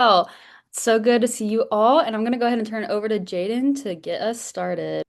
Well, so good to see you all, and I'm gonna go ahead and turn it over to Jaden to get us started.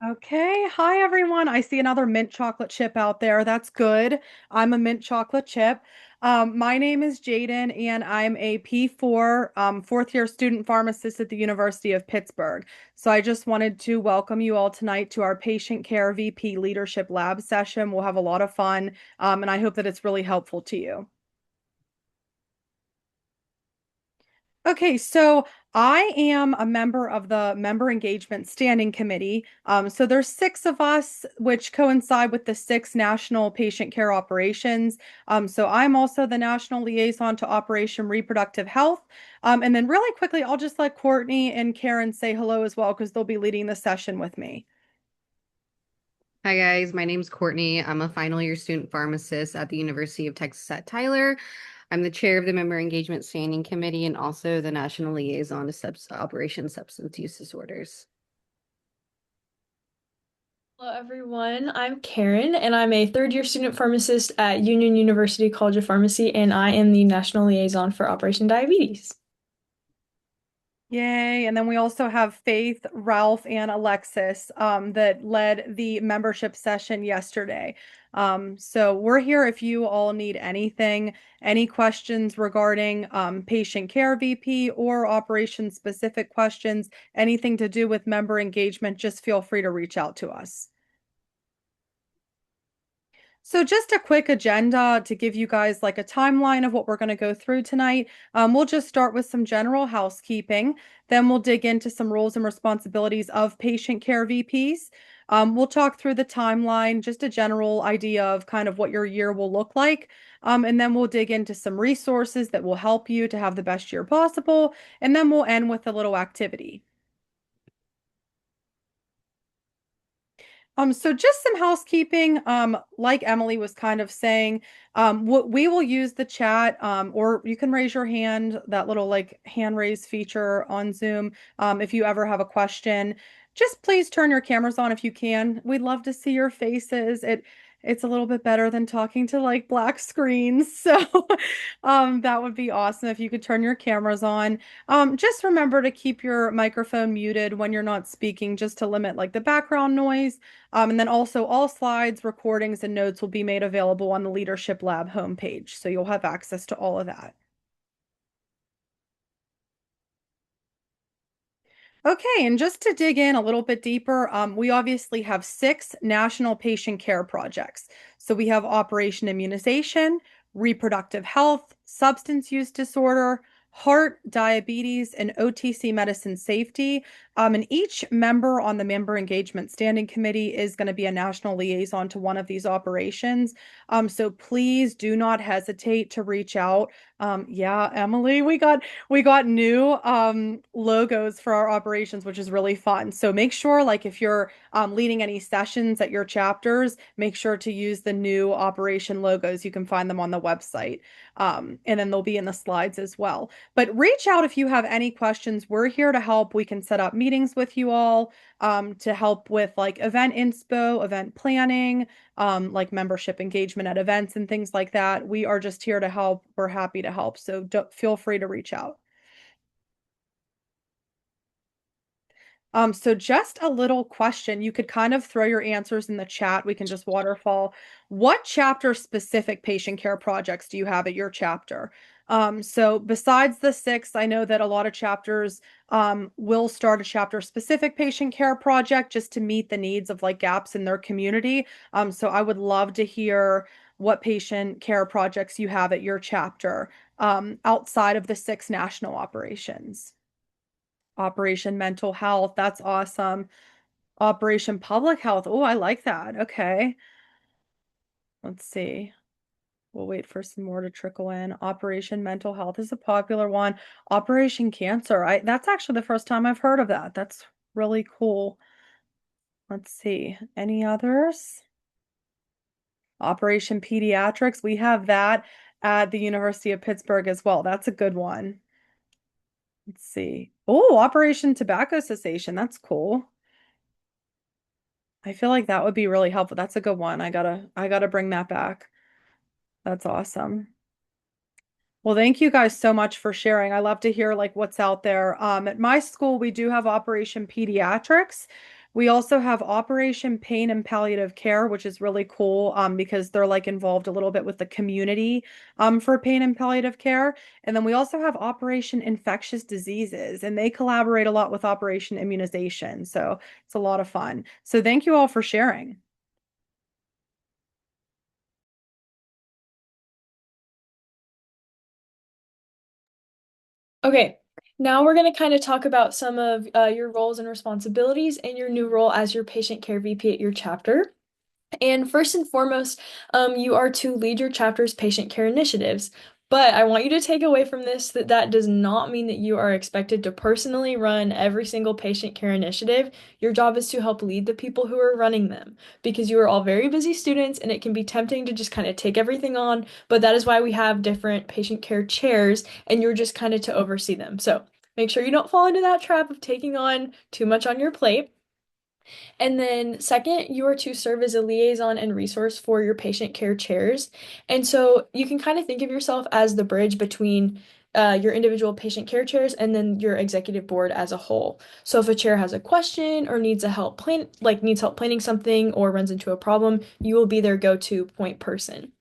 Okay, hi everyone. I see another mint chocolate chip out there. That's good. I'm a mint chocolate chip. My name is Jaden, and I'm a P4 fourth year student pharmacist at the University of Pittsburgh. So I just wanted to welcome you all tonight to our Patient Care VP Leadership Lab session. We'll have a lot of fun, and I hope that it's really helpful to you. Okay, so I am a member of the Member Engagement Standing Committee. So there's six of us, which coincide with the six national patient care operations. So I'm also the national liaison to Operation Reproductive Health. And then really quickly, I'll just let Courtney and Karen say hello as well, because they'll be leading the session with me. Hi guys, my name's Courtney. I'm a final year student pharmacist at the University of Texas at Tyler. I'm the chair of the Member Engagement Standing Committee and also the national liaison to Operation Substance Use Disorders. Hello, everyone. I'm Karen, and I'm a third year student pharmacist at Union University College of Pharmacy, and I am the national liaison for Operation Diabetes. Yay. And then we also have Faith, Ralph, and Alexis that led the membership session yesterday. So we're here if you all need anything, any questions regarding patient care VP or operation specific questions, anything to do with member engagement, just feel free to reach out to us. So just a quick agenda to give you guys like a timeline of what we're going to go through tonight. We'll just start with some general housekeeping. Then we'll dig into some roles and responsibilities of patient care VPs. We'll talk through the timeline, just a general idea of kind of what your year will look like. And then we'll dig into some resources that will help you to have the best year possible. And then we'll end with a little activity. So just some housekeeping, like Emily was kind of saying, what we will use the chat, or you can raise your hand, that little like hand raise feature on Zoom. If you ever have a question, just please turn your cameras on if you can. We'd love to see your faces. It's a little bit better than talking to like black screens. So, that would be awesome if you could turn your cameras on. Just remember to keep your microphone muted when you're not speaking, just to limit like the background noise. And then also all slides, recordings, and notes will be made available on the Leadership Lab homepage. So you'll have access to all of that. Okay, and just to dig in a little bit deeper, we obviously have six national patient care projects. So we have Operation Immunization, Reproductive Health, Substance Use Disorder, Heart, Diabetes, and OTC Medicine Safety. And each member on the Member Engagement Standing Committee is going to be a national liaison to one of these operations. So please do not hesitate to reach out. Yeah, Emily, we got new logos for our operations, which is really fun. So make sure, like, if you're leading any sessions at your chapters, make sure to use the new operation logos. You can find them on the website. And then they'll be in the slides as well. But reach out if you have any questions. We're here to help. We can set up meetings with you all to help with like event inspo, event planning, like membership engagement at events and things like that. We are just here to help. We're happy to help. So feel free to reach out. So just a little question. You could kind of throw your answers in the chat. We can just waterfall. What chapter specific patient care projects do you have at your chapter? So besides the six, I know that a lot of chapters will start a chapter specific patient care project just to meet the needs of like gaps in their community. So I would love to hear what patient care projects you have at your chapter outside of the six national operations. Operation Mental Health. That's awesome. Operation Public Health. Oh, I like that. Okay. Let's see. We'll wait for some more to trickle in. Operation Mental Health is a popular one. Operation Cancer. That's actually the first time I've heard of that. That's really cool. Let's see. Any others? Operation Pediatrics. We have that at the University of Pittsburgh as well. That's a good one. Let's see. Oh, Operation Tobacco Cessation. That's cool. I feel like that would be really helpful. That's a good one. I gotta bring that back. That's awesome. Well, thank you guys so much for sharing. I love to hear like what's out there. At my school, we do have Operation Pediatrics. We also have Operation Pain and Palliative Care, which is really cool because they're like involved a little bit with the community for pain and palliative care. And then we also have Operation Infectious Diseases, and they collaborate a lot with Operation Immunization. So it's a lot of fun. So thank you all for sharing. Okay, now we're going to kind of talk about some of your roles and responsibilities and your new role as your patient care VP at your chapter. And first and foremost, you are to lead your chapter's patient care initiatives. But I want you to take away from this that that does not mean that you are expected to personally run every single patient care initiative. Your job is to help lead the people who are running them because you are all very busy students and it can be tempting to just kind of take everything on. But that is why we have different patient care chairs and you're just kind of to oversee them. So make sure you don't fall into that trap of taking on too much on your plate. And then second, you are to serve as a liaison and resource for your patient care chairs. And so you can kind of think of yourself as the bridge between your individual patient care chairs and then your executive board as a whole. So if a chair has a question or needs help planning something or runs into a problem, you will be their go-to point person.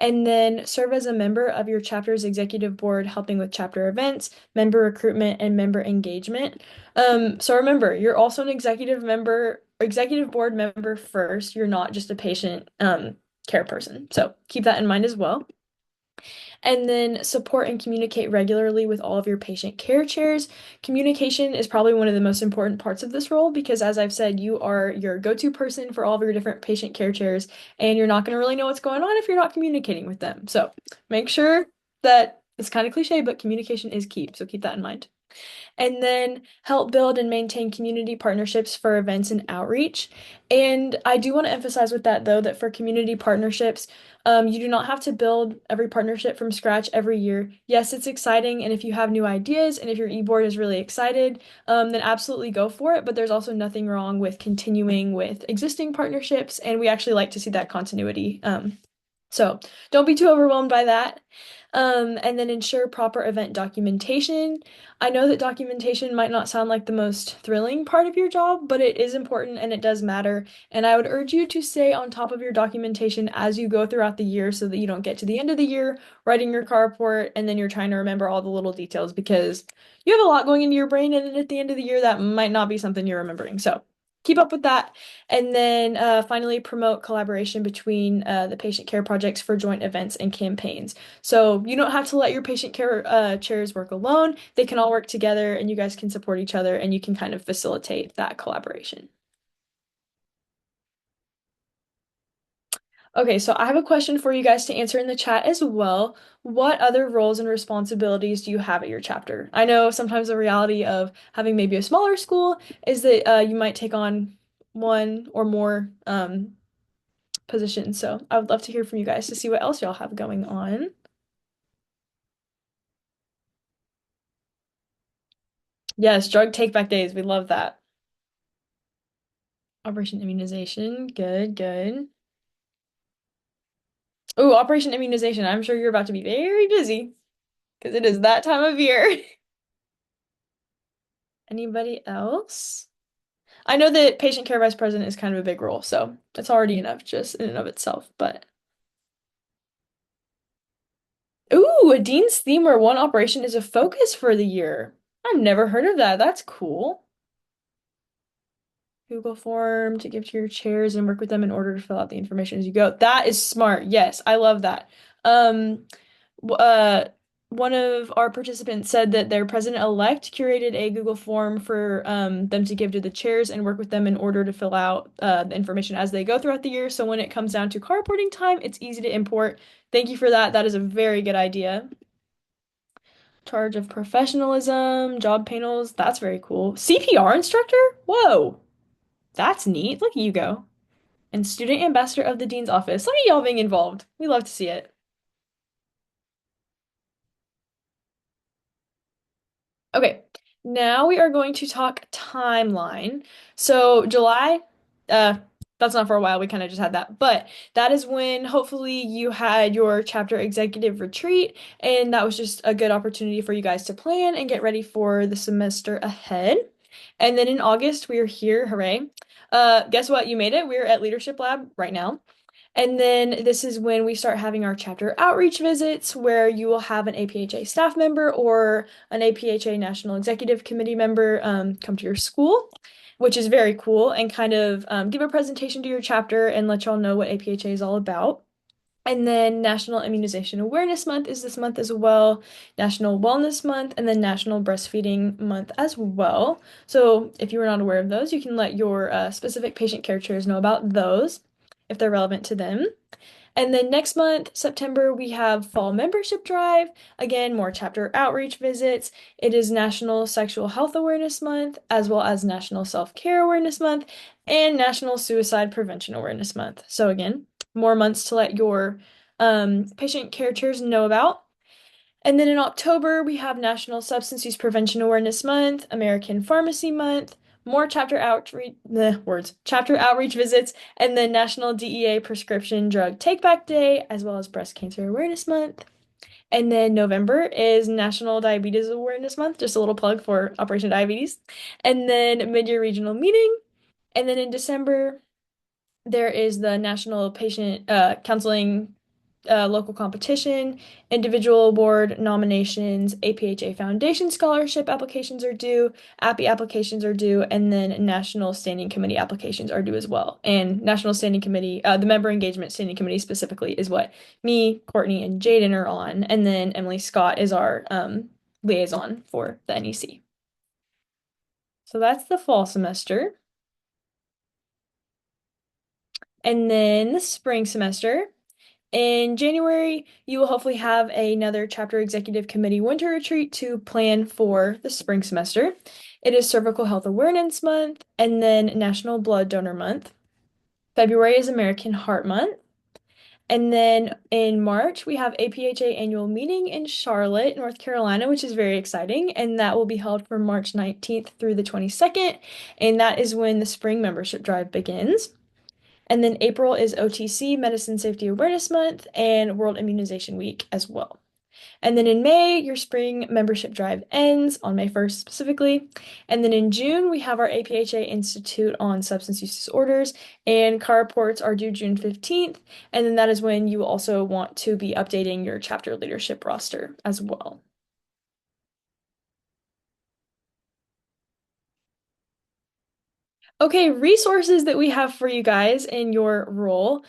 And then serve as a member of your chapter's executive board, helping with chapter events, member recruitment, and member engagement. So remember, you're also an executive board member first. You're not just a patient care person. So keep that in mind as well. And then support and communicate regularly with all of your patient care chairs. Communication is probably one of the most important parts of this role because, as I've said, you are your go-to person for all of your different patient care chairs, and you're not going to really know what's going on if you're not communicating with them. So make sure that it's kind of cliche, but communication is key. So keep that in mind. And then help build and maintain community partnerships for events and outreach. And I do want to emphasize with that, though, that for community partnerships, you do not have to build every partnership from scratch every year. Yes, it's exciting, and if you have new ideas and if your e-board is really excited, then absolutely go for it. But there's also nothing wrong with continuing with existing partnerships, and we actually like to see that continuity. So don't be too overwhelmed by that. And then ensure proper event documentation. I know that documentation might not sound like the most thrilling part of your job, but it is important and it does matter. And I would urge you to stay on top of your documentation as you go throughout the year so that you don't get to the end of the year writing your car report and then you're trying to remember all the little details because you have a lot going into your brain and then at the end of the year that might not be something you're remembering. So keep up with that. And then finally, promote collaboration between the patient care projects for joint events and campaigns. So you don't have to let your patient care chairs work alone. They can all work together and you guys can support each other and you can kind of facilitate that collaboration. Okay, so I have a question for you guys to answer in the chat as well. What other roles and responsibilities do you have at your chapter? I know sometimes the reality of having maybe a smaller school is that you might take on one or more positions. So I would love to hear from you guys to see what else y'all have going on. Yes, drug take back days. We love that. Operation Immunization. Good, good. Oh, Operation Immunization. I'm sure you're about to be very busy because it is that time of year. Anybody else? I know that patient care vice president is kind of a big role, so it's already enough just in and of itself, but ooh, a dean's theme where one operation is a focus for the year. I've never heard of that. That's cool. Google form to give to your chairs and work with them in order to fill out the information as you go. That is smart. Yes, I love that. Um, w- uh, One of our participants said that their president-elect curated a Google form for them to give to the chairs and work with them in order to fill out the information as they go throughout the year. So when it comes down to car reporting time, it's easy to import. Thank you for that. That is a very good idea. Charge of professionalism, job panels. That's very cool. CPR instructor? Whoa. That's neat. Look at you go. And student ambassador of the dean's office. Look at y'all being involved. We love to see it. Okay, now we are going to talk timeline. So July, uh, that's not for a while. We kind of just had that. But that is when hopefully you had your chapter executive retreat, and that was just a good opportunity for you guys to plan and get ready for the semester ahead. And then in August, we are here. Hooray. Guess what? You made it. We're at Leadership Lab right now. And then this is when we start having our chapter outreach visits, where you will have an APHA staff member or an APHA National Executive Committee member come to your school, which is very cool, and kind of give a presentation to your chapter and let y'all know what APHA is all about. And then National Immunization Awareness Month is this month as well, National Wellness Month, and then National Breastfeeding Month as well. So if you were not aware of those, you can let your specific patient care chairs know about those if they're relevant to them. And then next month, September, we have Fall Membership Drive. Again, more chapter outreach visits. It is National Sexual Health Awareness Month, as well as National Self-Care Awareness Month, and National Suicide Prevention Awareness Month. So again, more months to let your patient care chairs know about. And then in October, we have National Substance Use Prevention Awareness Month, American Pharmacy Month, more chapter outreach visits, and then National DEA Prescription Drug Take Back Day, as well as Breast Cancer Awareness Month. And then November is National Diabetes Awareness Month, just a little plug for Operation Diabetes. And then Mid-Year Regional Meeting. And then in December, there is the National Patient Counseling local competition, individual award nominations, APHA Foundation scholarship applications are due, APPI applications are due, and then National Standing Committee applications are due as well. And National Standing Committee, the Member Engagement Standing Committee specifically is what me, Courtney, and Jaden are on, and then Emily Scott is our liaison for the NEC. So that's the fall semester. And then the spring semester. In January, you will hopefully have another chapter executive committee winter retreat to plan for the spring semester. It is Cervical Health Awareness Month and then National Blood Donor Month. February is American Heart Month. And then in March, we have APHA annual meeting in Charlotte, North Carolina, which is very exciting. And that will be held from March 19th through the 22nd. And that is when the spring membership drive begins. And then April is OTC, Medicine Safety Awareness Month, and World Immunization Week as well. And then in May, your spring membership drive ends on May 1st specifically. And then in June, we have our APHA Institute on Substance Use Disorders, and CAR reports are due June 15th. And then that is when you also want to be updating your chapter leadership roster as well. Okay, resources that we have for you guys in your role.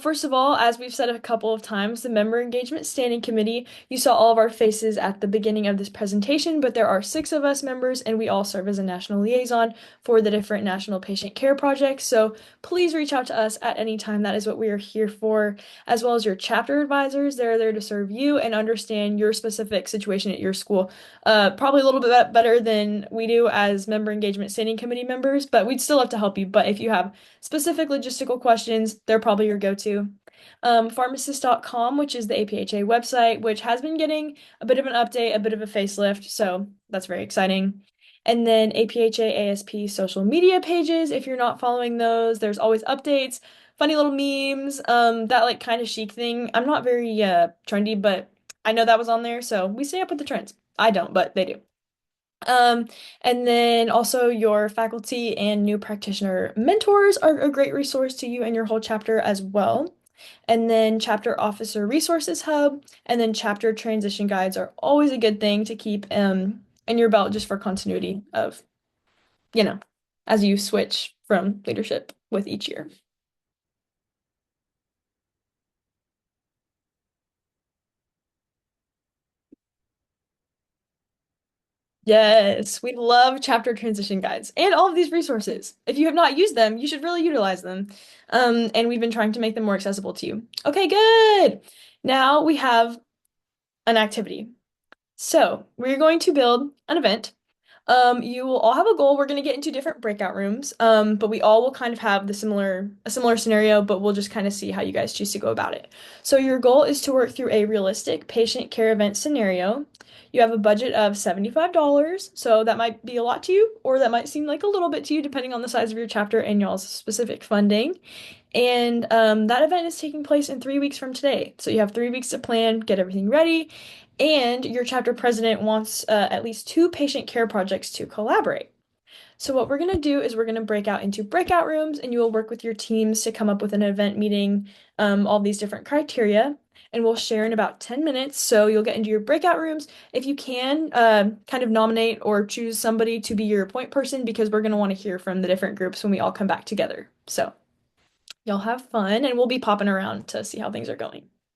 First of all, as we've said a couple of times, the Member Engagement Standing Committee, you saw all of our faces at the beginning of this presentation, but there are 6 of us members, and we all serve as a national liaison for the different national patient care projects. So please reach out to us at any time. That is what we are here for, as well as your chapter advisors. They're there to serve you and understand your specific situation at your school. Probably a little bit better than we do as Member Engagement Standing Committee members, but we'd still have to help you. But if you have specific logistical questions, they're probably your go-to. Pharmacist.com, which is the APHA website, which has been getting a bit of an update, a bit of a facelift, so that's very exciting. And then APHA ASP social media pages, if you're not following those, there's always updates, funny little memes, that like kind of chic thing. I'm not very trendy, but I know that was on there, so we stay up with the trends. I don't, but they do. And then also your faculty and new practitioner mentors are a great resource to you and your whole chapter as well. And then chapter officer resources hub and then chapter transition guides are always a good thing to keep in your belt just for continuity of, as you switch from leadership with each year. Yes, we love chapter transition guides and all of these resources. If you have not used them, you should really utilize them. And we've been trying to make them more accessible to you. Okay, good. Now we have an activity. So we're going to build an event You will all have a goal. We're going to get into different breakout rooms, but we all will kind of have a similar scenario, but we'll just kind of see how you guys choose to go about it. So your goal is to work through a realistic patient care event scenario. You have a budget of $75, so that might be a lot to you, or that might seem like a little bit to you, depending on the size of your chapter and y'all's specific funding. And that event is taking place in 3 weeks from today. So you have 3 weeks to plan, get everything ready, and your chapter president wants at least 2 patient care projects to collaborate. So what we're going to do is we're going to break out into breakout rooms, and you will work with your teams to come up with an event meeting all these different criteria, and we'll share in about 10 minutes. So you'll get into your breakout rooms. If you can, kind of nominate or choose somebody to be your point person, because we're going to want to hear from the different groups when we all come back together. So y'all have fun, and we'll be popping around to see how things are going.